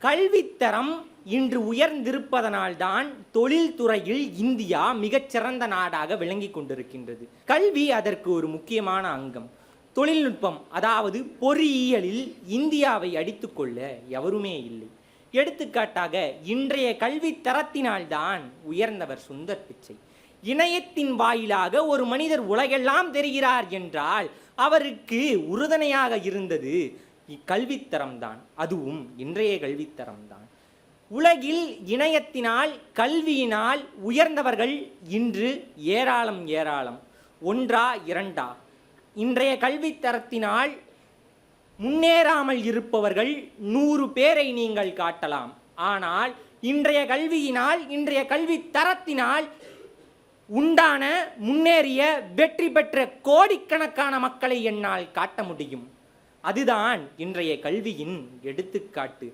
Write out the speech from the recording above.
கல்வித்தரம் இன்று உயர்ந்திருப்பதனால்தான் தொழில்துறையில் இந்தியா மிகச்சிறந்த நாடாக விளங்கி கொண்டிருக்கின்றது. கல்வி அதற்கு ஒரு முக்கியமான அங்கம். தொழில்நுட்பம், அதாவது பொறியியலில் இந்தியாவை அடித்துக்கொள்ள எவருமே இல்லை. எடுத்துக்காட்டாக இன்றைய கல்வி தரத்தினால்தான் உயர்ந்தவர் சுந்தர் பிச்சை. இணையத்தின் வாயிலாக ஒரு மனிதர் உலகெல்லாம் தெரிகிறார் என்றால் அவருக்கு உறுதுணையாக இருந்தது கல்வித்தரம்தான், அதுவும் இன்றைய கல்வித்தரம்தான். உலகில் இணையத்தினால் கல்வியினால் உயர்ந்தவர்கள் இன்று ஏராளம் ஏராளம். ஒன்றா இரண்டா? இன்றைய கல்வித்தரத்தினால் முன்னேறாமல் இருப்பவர்கள் 100 பேரை நீங்கள் காட்டலாம். ஆனால் இன்றைய கல்வியினால், இன்றைய கல்வி தரத்தினால் உண்டான முன்னேறிய வெற்றி பெற்ற கோடிக்கணக்கான மக்களை என்னால் காட்ட முடியும். அதுதான் இன்றைய கல்வியின் எடுத்துக்காட்டு.